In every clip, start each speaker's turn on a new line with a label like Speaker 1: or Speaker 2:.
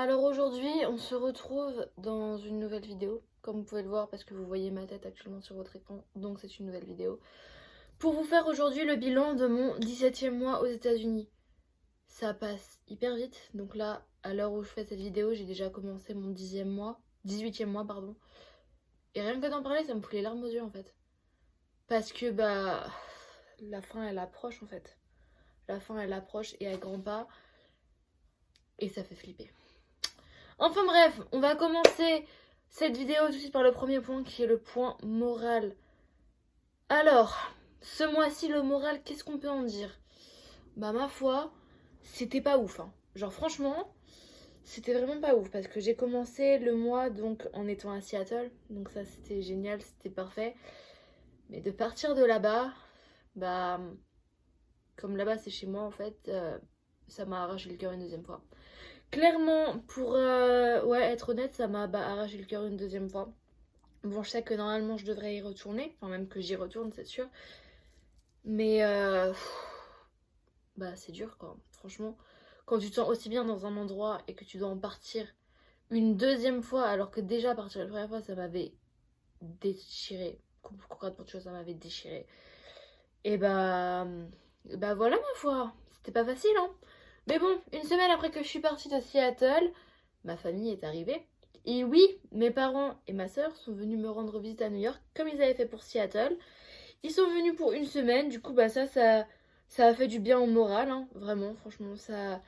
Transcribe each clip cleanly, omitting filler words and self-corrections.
Speaker 1: Alors aujourd'hui, on se retrouve dans une nouvelle vidéo, comme vous pouvez le voir parce que vous voyez ma tête actuellement sur votre écran, donc c'est une nouvelle vidéo. Pour vous faire aujourd'hui le bilan de mon 17e mois aux États-Unis. Ça passe hyper vite, donc là, à l'heure où je fais cette vidéo, j'ai déjà commencé mon 10e mois, 18e mois, pardon. Et rien que d'en parler, ça me fout les larmes aux yeux en fait. Parce que la fin elle approche en fait. La fin elle approche et à grands pas, et ça fait flipper. Enfin bref, on va commencer cette vidéo tout de suite par le premier point qui est le point moral. Alors, ce mois-ci, le moral, qu'est-ce qu'on peut en dire? Bah ma foi, c'était pas ouf, hein. Genre franchement, c'était vraiment pas ouf parce que j'ai commencé le mois donc en étant à Seattle, donc ça c'était génial, c'était parfait. Mais de partir de là-bas, bah comme là-bas c'est chez moi en fait, ça m'a arraché le cœur une deuxième fois. Clairement, pour être honnête, ça m'a arraché le cœur une deuxième fois. Bon, je sais que normalement je devrais y retourner, enfin même que j'y retourne, c'est sûr. Mais c'est dur quoi, franchement. Quand tu te sens aussi bien dans un endroit et que tu dois en partir une deuxième fois, alors que déjà partir la première fois ça m'avait déchiré. Concrètement, tu vois, ça m'avait déchiré. Et voilà ma foi, c'était pas facile hein. Mais bon, une semaine après que je suis partie de Seattle, ma famille est arrivée. Et oui, mes parents et ma soeur sont venus me rendre visite à New York, comme ils avaient fait pour Seattle. Ils sont venus pour une semaine, du coup, ça a fait du bien au moral, hein, vraiment, franchement, ça...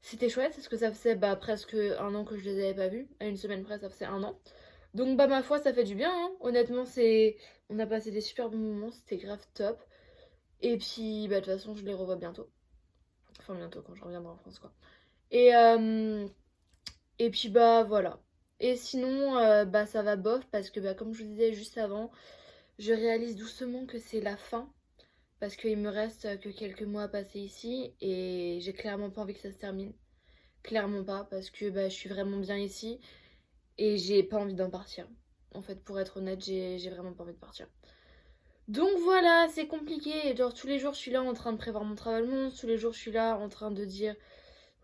Speaker 1: C'était chouette, parce que ça faisait presque un an que je les avais pas vus. À une semaine près, ça faisait un an. Donc, ma foi, ça fait du bien, hein. Honnêtement, c'est... On a passé des super bons moments, c'était grave top. Et puis, de toute façon, je les revois bientôt. Enfin, bientôt, quand je reviendrai en France, quoi. Et, euh, Et puis voilà. Et sinon, ça va bof parce que comme je vous disais juste avant, je réalise doucement que c'est la fin. Parce qu'il me reste que quelques mois à passer ici et j'ai clairement pas envie que ça se termine. Clairement pas parce que je suis vraiment bien ici et j'ai pas envie d'en partir. En fait, pour être honnête, j'ai vraiment pas envie de partir. Donc voilà, c'est compliqué. Genre tous les jours, je suis là en train de prévoir mon travail monde. Tous les jours, je suis là en train de dire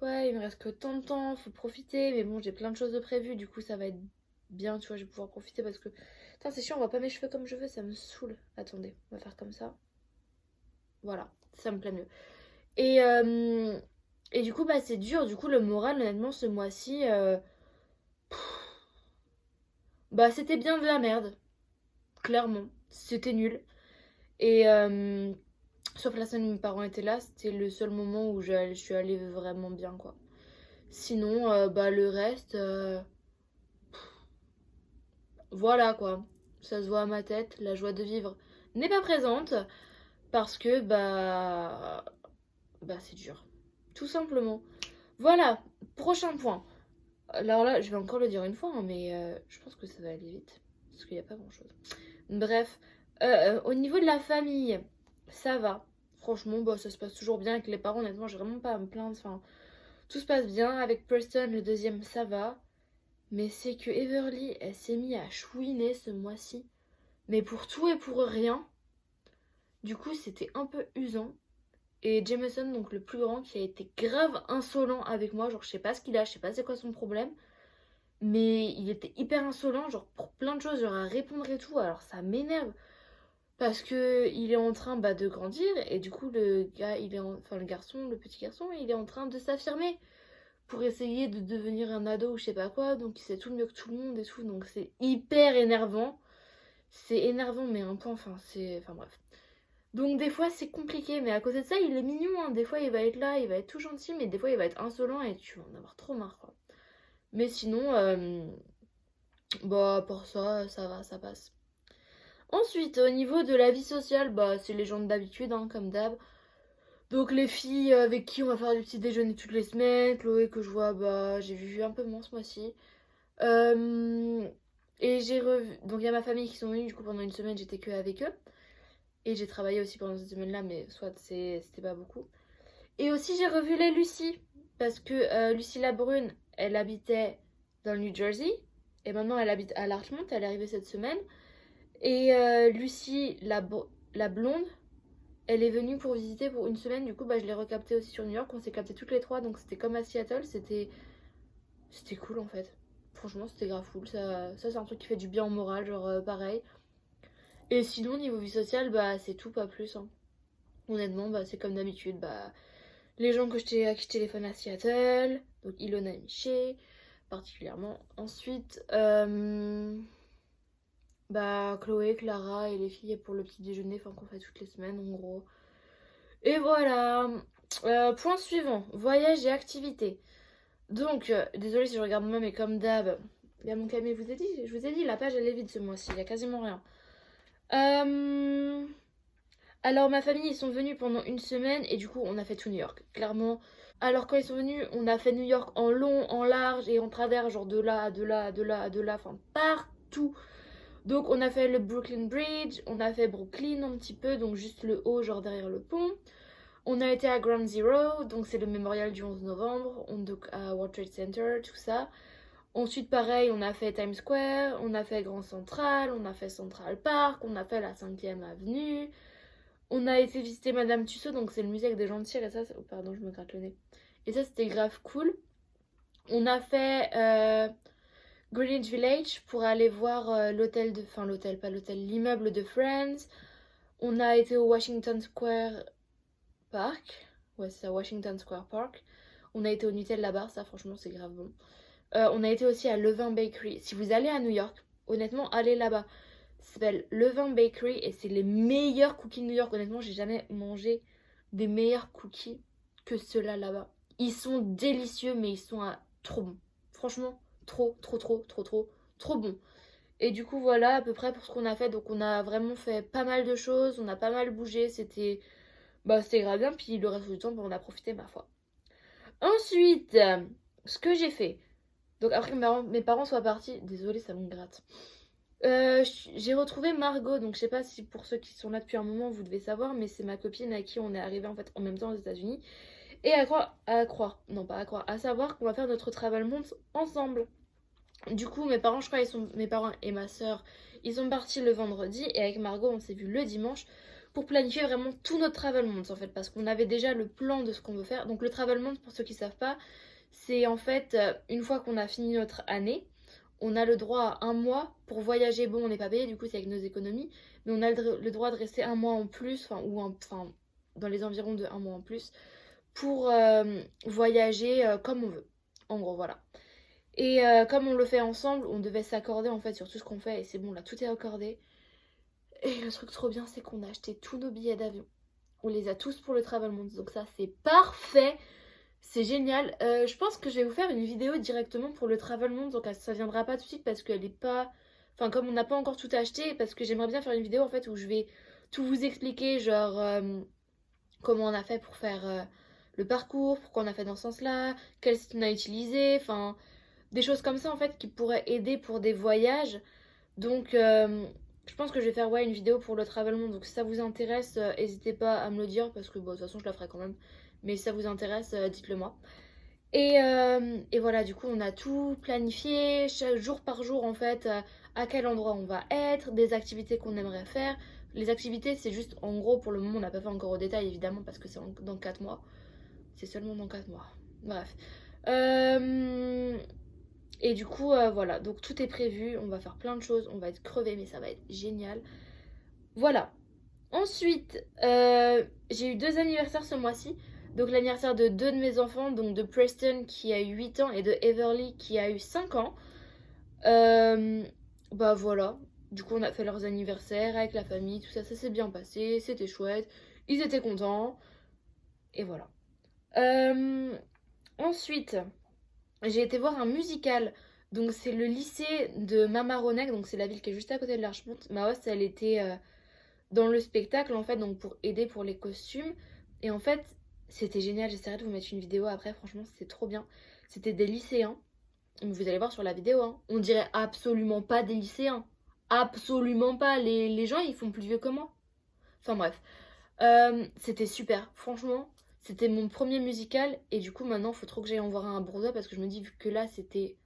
Speaker 1: ouais, il me reste que tant de temps, faut profiter. Mais bon, j'ai plein de choses de prévues, du coup, ça va être bien, tu vois, je vais pouvoir profiter parce que. Putain, c'est chiant, on voit pas mes cheveux comme je veux, ça me saoule. Attendez, on va faire comme ça. Voilà, ça me plaît mieux. Et, euh, et du coup, c'est dur. Du coup, le moral, honnêtement, ce mois-ci, c'était bien de la merde. Clairement, c'était nul. Et sauf la semaine où mes parents étaient là, c'était le seul moment où je suis allée vraiment bien, quoi. Sinon, le reste. Voilà quoi, ça se voit à ma tête, la joie de vivre n'est pas présente parce que c'est dur. Tout simplement. Voilà, prochain point. Alors là, je vais encore le dire une fois, hein, mais je pense que ça va aller vite parce qu'il n'y a pas grand chose. Bref, au niveau de la famille, ça va. Franchement, ça se passe toujours bien avec les parents. Honnêtement, j'ai vraiment pas à me plaindre. Enfin, tout se passe bien. Avec Preston, le deuxième, ça va. Mais c'est que Everly, elle s'est mise à chouiner ce mois-ci. Mais pour tout et pour rien. Du coup, c'était un peu usant. Et Jameson, donc le plus grand, qui a été grave insolent avec moi. Genre, je sais pas ce qu'il a, je sais pas c'est quoi son problème. Mais il était hyper insolent, genre pour plein de choses, genre à répondre et tout. Alors ça m'énerve. Parce que il est en train de grandir. Et du coup, le gars, enfin le garçon, le petit garçon, il est en train de s'affirmer. Pour essayer de devenir un ado ou je sais pas quoi. Donc il sait tout mieux que tout le monde et tout. Donc c'est hyper énervant. C'est énervant, mais un point, enfin, c'est. Enfin bref. Donc des fois c'est compliqué, mais à côté de ça, il est mignon, hein. Des fois il va être là, il va être tout gentil, mais des fois il va être insolent et tu vas en avoir trop marre, quoi. Mais sinon, pour ça, ça va, ça passe. Ensuite, au niveau de la vie sociale, c'est les gens d'habitude, hein, comme d'hab. Donc les filles avec qui on va faire du petit déjeuner toutes les semaines, Chloé que je vois, j'ai vu un peu moins ce mois-ci. Euh, et j'ai revu. Donc il y a ma famille qui sont venus, du coup pendant une semaine j'étais que avec eux. Et j'ai travaillé aussi pendant cette semaine-là, mais soit c'était pas beaucoup. Et aussi j'ai revu les Lucie, parce que Lucie la Brune, elle habitait dans le New Jersey, et maintenant elle habite à Larchmont, elle est arrivée cette semaine. Et Lucie la blonde, elle est venue pour visiter pour une semaine, du coup je l'ai recaptée aussi sur New York, on s'est capté toutes les trois, donc c'était comme à Seattle, c'était C'était cool en fait. Franchement, c'était grave cool. Ça c'est un truc qui fait du bien au moral, genre pareil. Et sinon, niveau vie sociale, bah c'est tout, pas plus. Hein. Honnêtement, bah c'est comme d'habitude. Bah, les gens à qui je téléphone à Seattle, donc Ilona et Miché, particulièrement. Ensuite, bah Chloé, Clara et les filles pour le petit déjeuner, enfin qu'on fait toutes les semaines en gros. Et voilà. Point suivant, voyage et activités. Donc, désolée si je regarde moi, mais comme d'hab, il y a mon cabinet, je vous ai dit, la page elle est vide ce mois-ci, il y a quasiment rien. Alors, ma famille, ils sont venus pendant une semaine et du coup, on a fait tout New York, clairement. Alors, quand ils sont venus, on a fait New York en long, en large et en travers, genre de là, de là, de là, de là, enfin partout. Donc, on a fait le Brooklyn Bridge, on a fait Brooklyn un petit peu, donc juste le haut, genre derrière le pont. On a été à Ground Zero, donc c'est le mémorial du 11 novembre, donc à World Trade Center, tout ça. Ensuite, pareil, on a fait Times Square, on a fait Grand Central, on a fait Central Park, on a fait la 5e avenue. On a été visiter Madame Tussaud, donc c'est le musée avec des gens de cire, et ça, oh, pardon, je me gratte le nez. Et ça, c'était grave cool. On a fait Greenwich Village pour aller voir l'hôtel, pas l'hôtel, l'immeuble de Friends. On a été au Washington Square Park. Ouais, c'est ça, Washington Square Park. On a été au Nutella Bar, ça, franchement, c'est grave bon. On a été aussi à Levain Bakery. Si vous allez à New York, honnêtement, allez là-bas. Ça s'appelle Levain Bakery et c'est les meilleurs cookies de New York. Honnêtement, j'ai jamais mangé des meilleurs cookies que ceux-là là-bas. Ils sont délicieux, mais ils sont trop bons. Franchement, trop, trop, trop, trop, trop, trop bons. Et du coup, voilà à peu près pour ce qu'on a fait. Donc, on a vraiment fait pas mal de choses. On a pas mal bougé. C'était grave bien. Puis le reste du temps, on a profité, ma foi. Ensuite, ce que j'ai fait. Donc, après que mes parents soient partis, désolée, ça me gratte. J'ai retrouvé Margot, donc je sais pas si pour ceux qui sont là depuis un moment vous devez savoir, mais c'est ma copine à qui on est arrivé en fait en même temps aux États-Unis. Et non pas à croire, à savoir qu'on va faire notre travel month ensemble. Du coup, mes parents, je crois, mes parents et ma soeur, ils sont partis le vendredi et avec Margot, on s'est vu le dimanche pour planifier vraiment tout notre travel month en fait, parce qu'on avait déjà le plan de ce qu'on veut faire. Donc le travel month, pour ceux qui savent pas, c'est en fait une fois qu'on a fini notre année on a le droit à un mois pour voyager. Bon, on n'est pas payé, du coup, c'est avec nos économies, mais on a le droit de rester un mois en plus, enfin, dans les environs de un mois en plus, pour voyager comme on veut. En gros, voilà. Et comme on le fait ensemble, on devait s'accorder en fait sur tout ce qu'on fait, et c'est bon, là, tout est accordé. Et le truc trop bien, c'est qu'on a acheté tous nos billets d'avion. On les a tous pour le Travel Month, donc ça, c'est parfait. C'est génial. Je pense que je vais vous faire une vidéo directement pour le Travel Month. Donc ça viendra pas tout de suite parce qu'elle est pas. Enfin, comme on n'a pas encore tout acheté, parce que j'aimerais bien faire une vidéo en fait où je vais tout vous expliquer, genre comment on a fait pour faire le parcours, pourquoi on a fait dans ce sens-là, quel site on a utilisé, enfin des choses comme ça en fait qui pourraient aider pour des voyages. Donc je pense que je vais faire ouais, une vidéo pour le Travel Month. Donc si ça vous intéresse, n'hésitez pas à me le dire parce que bon, de toute façon je la ferai quand même. Mais si ça vous intéresse, dites-le moi. Et voilà, du coup, on a tout planifié, chaque jour par jour, en fait, à quel endroit on va être, des activités qu'on aimerait faire. Les activités, c'est juste, en gros, pour le moment, on n'a pas fait encore au détail, évidemment, parce que c'est dans 4 mois. C'est seulement dans 4 mois. Bref. Et du coup, voilà, donc tout est prévu, on va faire plein de choses, on va être crevé, mais ça va être génial. Voilà. Ensuite, j'ai eu 2 anniversaires ce mois-ci. Donc l'anniversaire de 2 de mes enfants, donc de Preston qui a eu 8 ans et de Everly qui a eu 5 ans. Bah voilà, du coup on a fait leurs anniversaires avec la famille, tout ça, ça s'est bien passé, c'était chouette, ils étaient contents, et voilà. Ensuite, j'ai été voir un musical, donc c'est le lycée de Mamaroneck, donc c'est la ville qui est juste à côté de l'Archmont. Ma host, elle était dans le spectacle en fait, donc pour aider pour les costumes. Et en fait, c'était génial. J'essaierai de vous mettre une vidéo après, franchement, c'était trop bien. C'était des lycéens. Vous allez voir sur la vidéo, hein. On dirait absolument pas des lycéens. Absolument pas. Les gens, ils font plus vieux que moi. Enfin bref. C'était super. Franchement, c'était mon premier musical. Et du coup, maintenant, il faut trop que j'aille en voir un à Bordeaux parce que je me dis, vu que là, c'était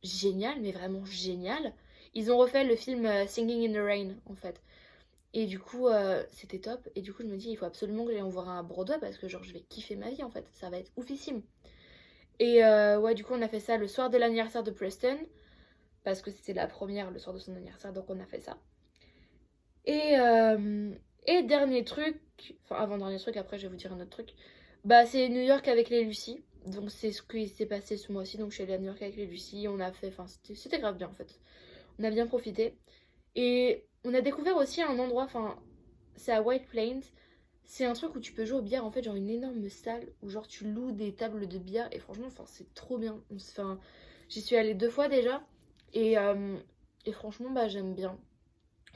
Speaker 1: génial, mais vraiment génial. Ils ont refait le film Singing in the Rain, en fait. Et du coup, c'était top. Et du coup, je me dis, il faut absolument que j'aille en voir un à Broadway parce que, genre, je vais kiffer ma vie en fait. Ça va être oufissime. Et ouais, du coup, on a fait ça le soir de l'anniversaire de Preston. Parce que c'était la première le soir de son anniversaire, donc on a fait ça. Et, euh, et dernier truc, enfin avant-dernier truc, après je vais vous dire un autre truc. Bah, c'est New York avec les Lucie. Donc c'est ce qui s'est passé ce mois-ci. Donc je suis allée à New York avec les Lucie. On a fait, enfin c'était grave bien en fait. On a bien profité. Et on a découvert aussi un endroit, enfin c'est à White Plains. C'est un truc où tu peux jouer au billard, en fait, genre une énorme salle où genre tu loues des tables de billard et franchement, enfin c'est trop bien. Enfin, j'y suis allée 2 fois déjà et, euh, et franchement, bah j'aime bien.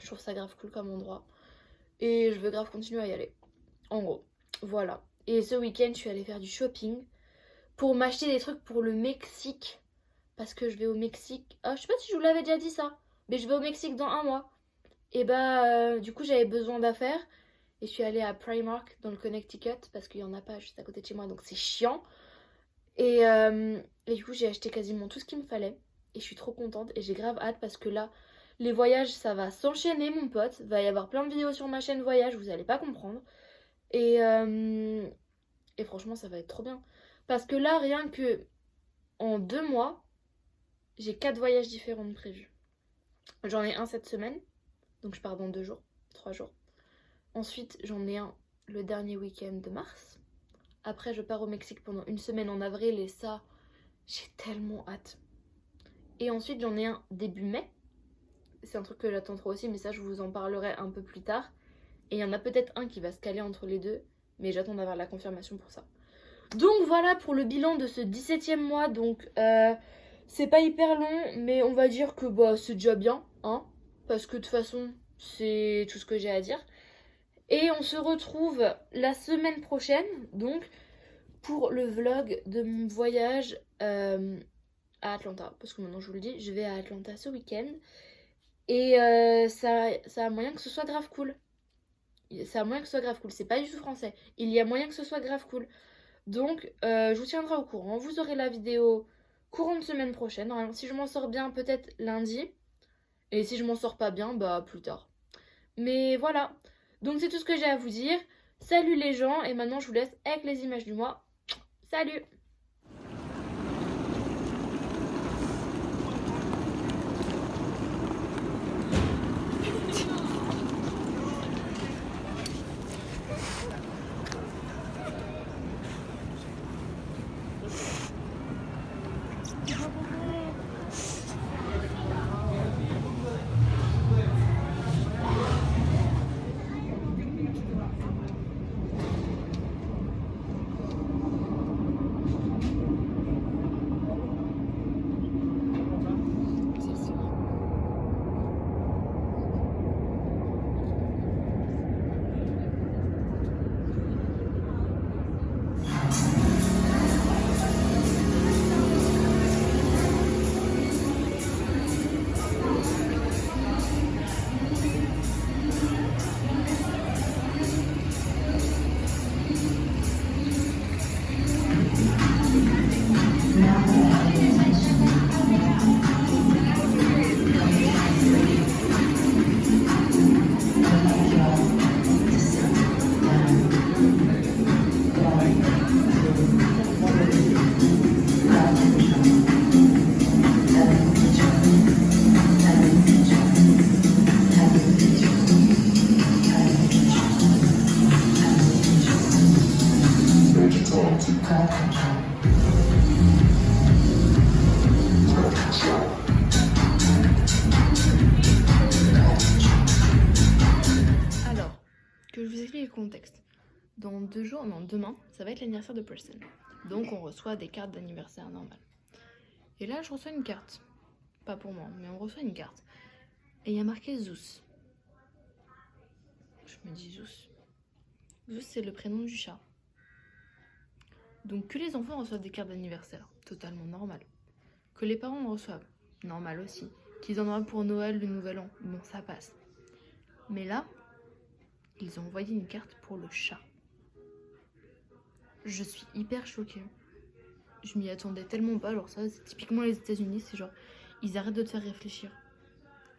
Speaker 1: Je trouve ça grave cool comme endroit et je veux grave continuer à y aller. En gros, voilà. Et ce week-end, je suis allée faire du shopping pour m'acheter des trucs pour le Mexique parce que je vais au Mexique. Ah, je sais pas si je vous l'avais déjà dit ça, mais je vais au Mexique dans un mois. Et bah, du coup, j'avais besoin d'affaires. Et je suis allée à Primark dans le Connecticut parce qu'il n'y en a pas juste à côté de chez moi, donc c'est chiant. Et du coup, j'ai acheté quasiment tout ce qu'il me fallait. Et je suis trop contente et j'ai grave hâte parce que là, les voyages, ça va s'enchaîner, mon pote. Il va y avoir plein de vidéos sur ma chaîne voyage, vous allez pas comprendre. Et, euh, et franchement, ça va être trop bien. Parce que là, rien que en 2 mois, j'ai 4 voyages différents de prévus. J'en ai un cette semaine, donc je pars dans 2 jours, 3 jours. Ensuite, j'en ai un le dernier week-end de mars. Après, je pars au Mexique pendant une semaine en avril et ça, j'ai tellement hâte. Et ensuite, j'en ai un début mai. C'est un truc que j'attends trop aussi, mais ça, je vous en parlerai un peu plus tard. Et il y en a peut-être un qui va se caler entre les deux, mais j'attends d'avoir la confirmation pour ça. Donc voilà pour le bilan de ce 17e mois. Donc, c'est pas hyper long, mais on va dire que bah, c'est déjà bien, hein. Parce que de toute façon, c'est tout ce que j'ai à dire. Et on se retrouve la semaine prochaine, donc pour le vlog de mon voyage à Atlanta. Parce que maintenant je vous le dis, je vais à Atlanta ce week-end. Et ça a moyen que ce soit grave cool. Ça a moyen que ce soit grave cool. C'est pas du tout français. Il y a moyen que ce soit grave cool. Donc je vous tiendrai au courant. Vous aurez la vidéo courant de semaine prochaine. Normalement, si je m'en sors bien, peut-être lundi. Et si je m'en sors pas bien, bah plus tard. Mais voilà. Donc c'est tout ce que j'ai à vous dire. Salut les gens. Et maintenant je vous laisse avec les images du mois. Salut! Alors, que je vous explique le contexte. Dans 2 jours, non, demain, ça va être l'anniversaire de Preston. Donc on reçoit des cartes d'anniversaire normales. Et là, je reçois une carte. Pas pour moi, mais on reçoit une carte. Et il y a marqué Zeus. Je me dis Zeus. Zeus, c'est le prénom du chat. Donc que les enfants reçoivent des cartes d'anniversaire, totalement normal. Que les parents en reçoivent, normal aussi. Qu'ils en auront pour Noël, le Nouvel An, bon, ça passe. Mais là, ils ont envoyé une carte pour le chat. Je suis hyper choquée. Je m'y attendais tellement pas. Alors ça, c'est typiquement les États-Unis, c'est genre, ils arrêtent de te faire réfléchir.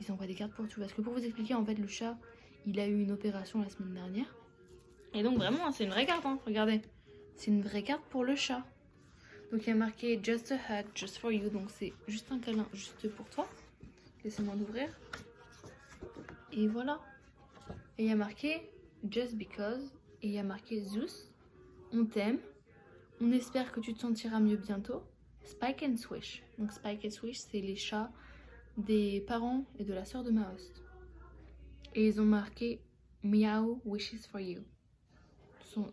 Speaker 1: Ils envoient des cartes pour tout. Parce que pour vous expliquer, en fait, le chat, il a eu une opération la semaine dernière. Et donc vraiment, c'est une vraie carte, hein, regardez. C'est une vraie carte pour le chat. Donc il y a marqué Just a hug, just for you. Donc c'est juste un câlin, juste pour toi. Laissez-moi l'ouvrir. Et voilà. Et il y a marqué Just because. Et il y a marqué Zeus. On t'aime. On espère que tu te sentiras mieux bientôt. Spike and Swish. Donc Spike et Swish, c'est les chats des parents et de la sœur de ma host. Et ils ont marqué Meow wishes for you.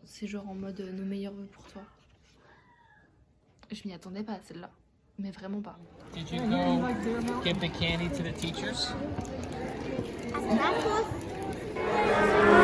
Speaker 1: C'est genre en mode nos meilleurs vœux pour toi. Je m'y attendais pas à celle-là. Mais vraiment pas.
Speaker 2: Did you go give the candy to the teachers?
Speaker 3: As a math class?